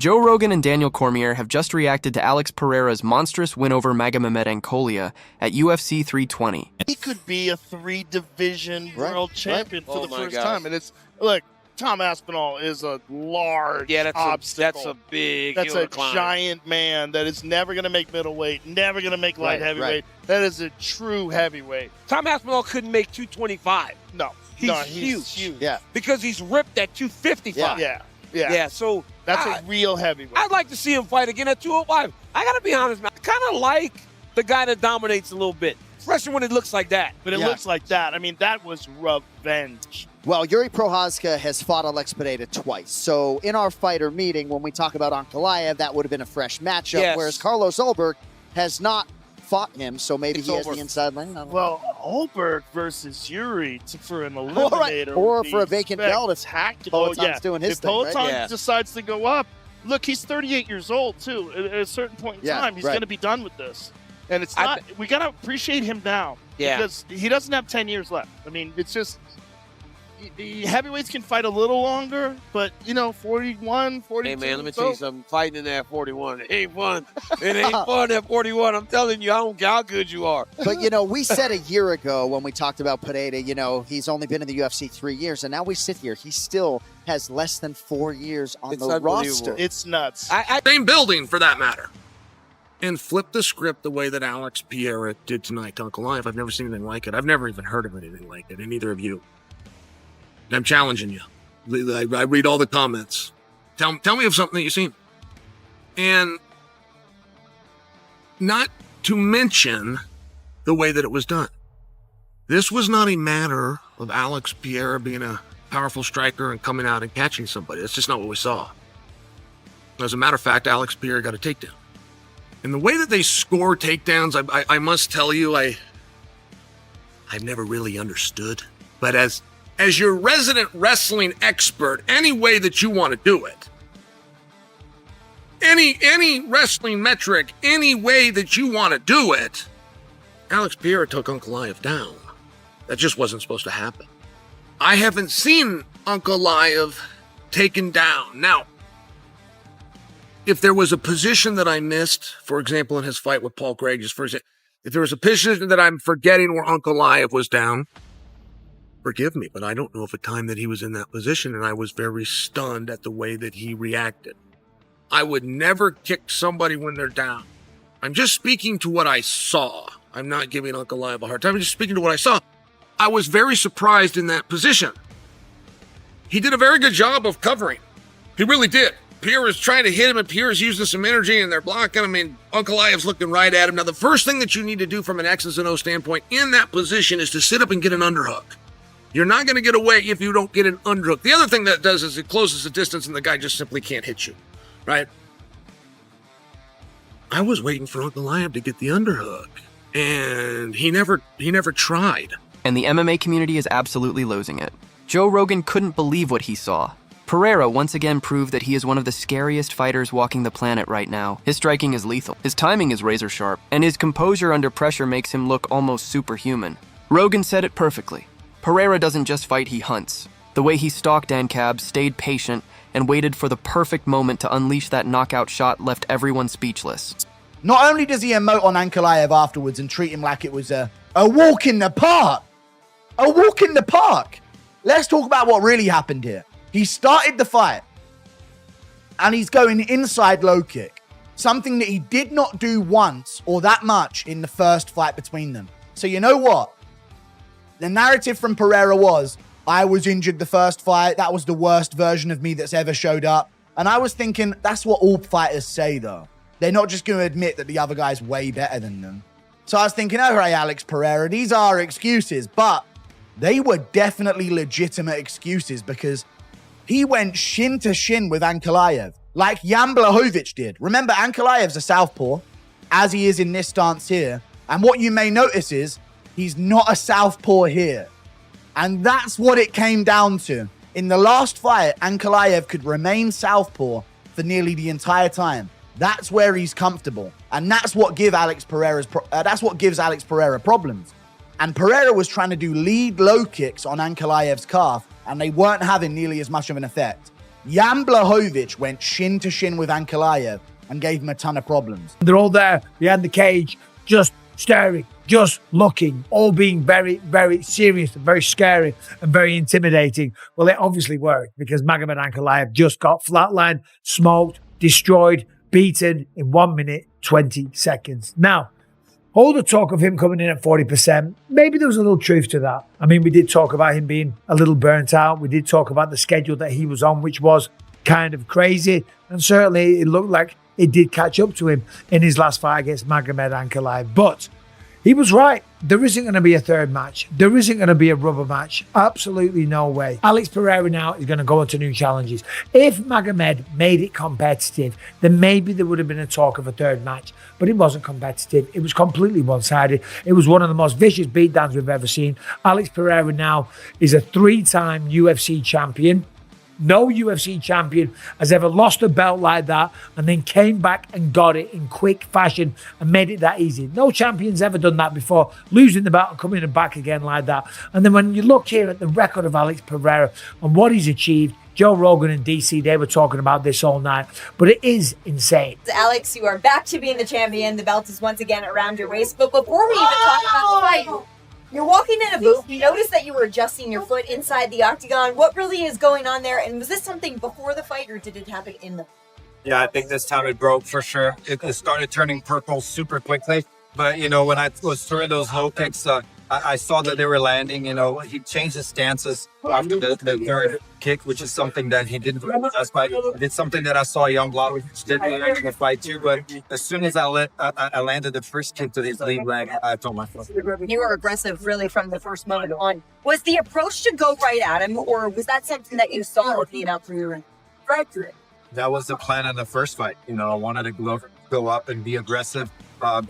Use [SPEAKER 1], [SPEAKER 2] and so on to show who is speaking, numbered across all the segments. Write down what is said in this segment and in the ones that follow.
[SPEAKER 1] Joe Rogan and Daniel Cormier have just reacted to Alex Pereira's monstrous win over Magomed Ankalaev at UFC 320.
[SPEAKER 2] He could be a 3-division world champion for the first
[SPEAKER 3] gosh.
[SPEAKER 2] time. And it's, look, Tom Aspinall is a large obstacle.
[SPEAKER 3] That's a big
[SPEAKER 2] That's
[SPEAKER 3] hill
[SPEAKER 2] a
[SPEAKER 3] to climb.
[SPEAKER 2] giant man that is never going to make middleweight, never going to make light heavyweight. That is a true heavyweight.
[SPEAKER 3] Tom Aspinall couldn't make 225.
[SPEAKER 2] No.
[SPEAKER 3] He's huge.
[SPEAKER 2] Yeah.
[SPEAKER 3] Because he's ripped at 255.
[SPEAKER 2] Yeah.
[SPEAKER 3] So
[SPEAKER 2] That's a real heavyweight.
[SPEAKER 3] I'd like to see him fight again at 205. I got to be honest, man. I kind of like the guy that dominates a little bit, especially when it looks like that.
[SPEAKER 2] But it looks like that. I mean, that was revenge.
[SPEAKER 4] Well, Yuri Prochazka has fought Alex Pereira twice. So in our fighter meeting, when we talk about Ankalaev, that would have been a fresh matchup, whereas Carlos Ulberg has not fought him, so maybe he has the inside lane.
[SPEAKER 2] Well, Ulberg versus Yuri for an eliminator.
[SPEAKER 4] Or for a vacant belt if
[SPEAKER 2] spectacular.
[SPEAKER 4] Peloton's doing his
[SPEAKER 2] if
[SPEAKER 4] thing,
[SPEAKER 2] Peloton
[SPEAKER 4] right?
[SPEAKER 2] decides to go up, look, he's 38 years old, too. At a certain point in time, he's going to be done with this. And it's not, we got to appreciate him now. Because he doesn't have 10 years left. I mean, it's just, the heavyweights can fight a little longer, but, 41, 42.
[SPEAKER 3] Hey, man, let me tell you something. Fighting in there at 41, it ain't fun. It ain't fun at 41. I'm telling you, I don't care how good you are.
[SPEAKER 4] But, we said a year ago when we talked about Pereira, he's only been in the UFC 3 years, and now we sit here. He still has less than 4 years on the roster.
[SPEAKER 2] It's nuts.
[SPEAKER 5] Same building, for that matter. And flip the script the way that Alex Pereira did tonight to Ankalaev. I've never seen anything like it. I've never even heard of anything like it, and neither of you. I'm challenging you. I read all the comments. Tell me of something that you've seen. And not to mention the way that it was done. This was not a matter of Alex Pereira being a powerful striker and coming out and catching somebody. That's just not what we saw. As a matter of fact, Alex Pereira got a takedown. And the way that they score takedowns, I must tell you, I've never really understood. But as your resident wrestling expert, any way that you want to do it, any wrestling metric, any way that you want to do it, Alex Pereira took Ankalaev down. That just wasn't supposed to happen. I haven't seen Ankalaev taken down. Now, if there was a position that I missed, for example, in his fight with Paul Craig, if there was a position that I'm forgetting where Ankalaev was down, forgive me, but I don't know of a time that he was in that position, and I was very stunned at the way that he reacted. I would never kick somebody when they're down. I'm just speaking to what I saw. I'm not giving Ankalaev a hard time. I'm just speaking to what I saw. I was very surprised in that position. He did a very good job of covering. He really did. Pierre is trying to hit him, and Pierre is using some energy, and they're blocking him, and Ankalaev's looking right at him. Now, the first thing that you need to do from an X's and O standpoint in that position is to sit up and get an underhook. You're not going to get away if you don't get an underhook. The other thing that does is it closes the distance, and the guy just simply can't hit you, right? I was waiting for Ankalaev to get the underhook, and he never tried.
[SPEAKER 1] And the MMA community is absolutely losing it. Joe Rogan couldn't believe what he saw. Pereira once again proved that he is one of the scariest fighters walking the planet right now. His striking is lethal, his timing is razor sharp, and his composure under pressure makes him look almost superhuman. Rogan said it perfectly. Pereira doesn't just fight, he hunts. The way he stalked Ankalaev, stayed patient, and waited for the perfect moment to unleash that knockout shot left everyone speechless.
[SPEAKER 6] Not only does he emote on Ankalaev afterwards and treat him like it was a walk in the park. A walk in the park. Let's talk about what really happened here. He started the fight, and he's going inside low kick, something that he did not do once or that much in the first fight between them. So you know what? The narrative from Pereira was, I was injured the first fight. That was the worst version of me that's ever showed up. And I was thinking, that's what all fighters say, though. They're not just going to admit that the other guy's way better than them. So I was thinking, all right, Alex Pereira, these are excuses, but they were definitely legitimate excuses because he went shin to shin with Ankalaev, like Jan Blachowicz did. Remember, Ankalaev's a southpaw, as he is in this stance here. And what you may notice is, he's not a southpaw here. And that's what it came down to. In the last fight, Ankalaev could remain southpaw for nearly the entire time. That's where he's comfortable. And that's what gives Alex Pereira problems. And Pereira was trying to do lead low kicks on Ankalaev's calf, and they weren't having nearly as much of an effect. Jan Blachowicz went shin to shin with Ankalaev and gave him a ton of problems.
[SPEAKER 7] They're all there behind the cage, just staring, just looking, all being very, very serious and very scary and very intimidating. Well, it obviously worked because Magomed Ankalaev just got flatlined, smoked, destroyed, beaten in 1 minute, 20 seconds. Now, all the talk of him coming in at 40%, maybe there was a little truth to that. I mean, we did talk about him being a little burnt out. We did talk about the schedule that he was on, which was kind of crazy. And certainly it looked like it did catch up to him in his last fight against Magomed Ankalaev. But he was right. There isn't going to be a third match. There isn't going to be a rubber match. Absolutely no way. Alex Pereira now is going to go into new challenges. If Magomed made it competitive, then maybe there would have been a talk of a third match. But it wasn't competitive. It was completely one-sided. It was one of the most vicious beatdowns we've ever seen. Alex Pereira now is a 3-time UFC champion. No UFC champion has ever lost a belt like that and then came back and got it in quick fashion and made it that easy. No champion's ever done that before, losing the belt and coming back again like that. And then when you look here at the record of Alex Pereira and what he's achieved, Joe Rogan and DC, they were talking about this all night, but it is insane.
[SPEAKER 8] Alex, you are back to being the champion. The belt is once again around your waist. But before we even talk about the fight, you're walking in a booth. You noticed that you were adjusting your foot inside the octagon. What really is going on there? And was this something before the fight, or did it happen in the?
[SPEAKER 9] Yeah, I think this time it broke for sure. It started turning purple super quickly. But, you know, when I was throwing those low kicks, I saw that they were landing. You know, he changed his stances after the third kick, which is something that he didn't do in the last fight. It's something that I saw Jan Blachowicz did in the fight too. But as soon as I landed the first kick to his lead leg, I told my foot.
[SPEAKER 8] You were aggressive really from the first moment on. Was the approach to go right at him, or was that something that you saw looking out for your trajectory?
[SPEAKER 9] That was the plan in the first fight. You know, I wanted to go up and be aggressive. I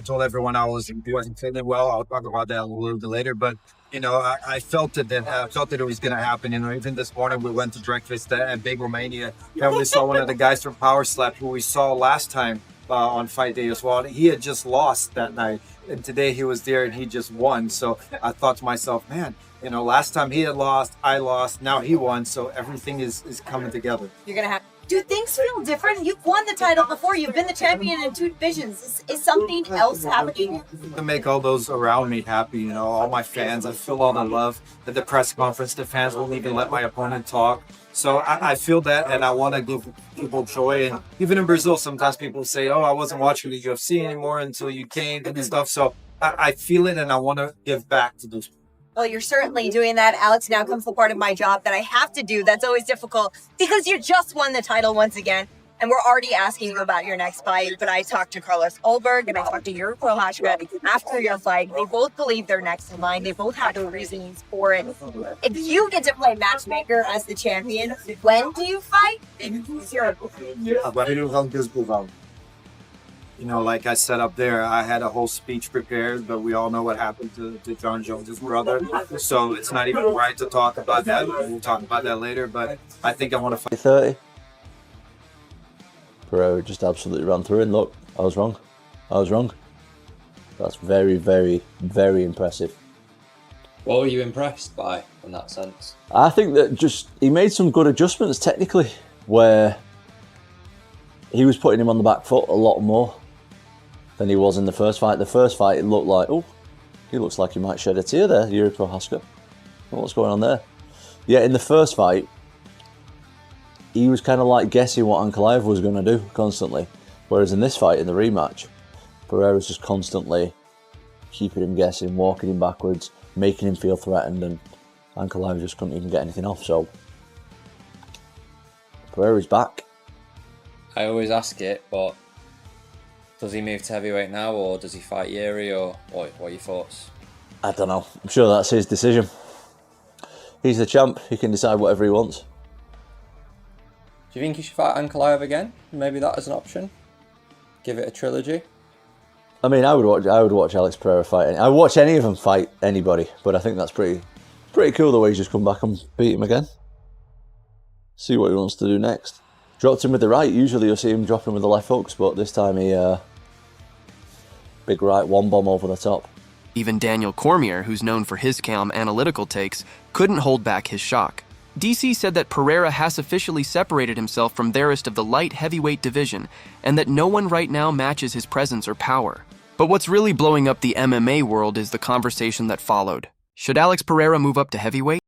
[SPEAKER 9] told everyone I wasn't feeling well. I'll talk about that a little bit later, but you know, I felt it. I felt that it was going to happen. You know, even this morning we went to breakfast at Big Romania, and we saw one of the guys from Power Slap who we saw last time on fight day as well. He had just lost that night, and today he was there and he just won. So I thought to myself, man, you know, last time he had lost, I lost. Now he won, so everything is coming together.
[SPEAKER 8] You're gonna have. Do things feel different? You've won the title before. You've been the champion in 2 divisions. Is something else happening?
[SPEAKER 9] To make all those around me happy, you know, all my fans. I feel all the love. At the press conference, the fans won't even let my opponent talk. So I feel that, and I want to give people joy. And even in Brazil, sometimes people say, oh, I wasn't watching the UFC anymore until you came and stuff. So I feel it, and I want to give back to those people.
[SPEAKER 8] Well, you're certainly doing that. Alex, now comes the part of my job that I have to do. That's always difficult because you just won the title once again. And we're already asking you about your next fight. But I talked to Carlos Ulberg and I talked to Yuri Prochazka after your fight. They both believe they're next in line. They both have their reasons for it. If you get to play matchmaker as the champion, when do you fight?
[SPEAKER 9] You know, like I said up there, I had a whole speech prepared, but we all know what happened to John Jones' brother. So it's not even right to talk about that. We'll talk about that later, but I think I want to fight.
[SPEAKER 10] 30. Pereira just absolutely ran through, and look, I was wrong. That's very, very, very impressive.
[SPEAKER 11] What were you impressed by in that sense?
[SPEAKER 10] I think that just he made some good adjustments technically, where he was putting him on the back foot a lot more than he was in the first fight. The first fight, it looked like, oh, he looks like he might shed a tear there, Yuri Prochazka. What's going on there? Yeah, in the first fight, he was kind of like guessing what Ankalaev was going to do constantly. Whereas in this fight, in the rematch, Pereira's just constantly keeping him guessing, walking him backwards, making him feel threatened, and Ankalaev just couldn't even get anything off. So Pereira's back.
[SPEAKER 11] I always ask it, but does he move to heavyweight now, or does he fight Yuri, or what are your thoughts?
[SPEAKER 10] I don't know. I'm sure that's his decision. He's the champ. He can decide whatever he wants.
[SPEAKER 11] Do you think he should fight Ankalaev again? Maybe that as an option. Give it a trilogy.
[SPEAKER 10] I mean, I would watch Alex Pereira fight. I would watch any of them fight anybody, but I think that's pretty cool the way he's just come back and beat him again. See what he wants to do next. Dropped him with the right. Usually you'll see him drop him with the left hooks, but this time he big right one bomb over the top.
[SPEAKER 1] Even Daniel Cormier, who's known for his calm, analytical takes, couldn't hold back his shock. DC said that Pereira has officially separated himself from the rest of the light heavyweight division, and that no one right now matches his presence or power. But what's really blowing up the MMA world is the conversation that followed. Should Alex Pereira move up to heavyweight?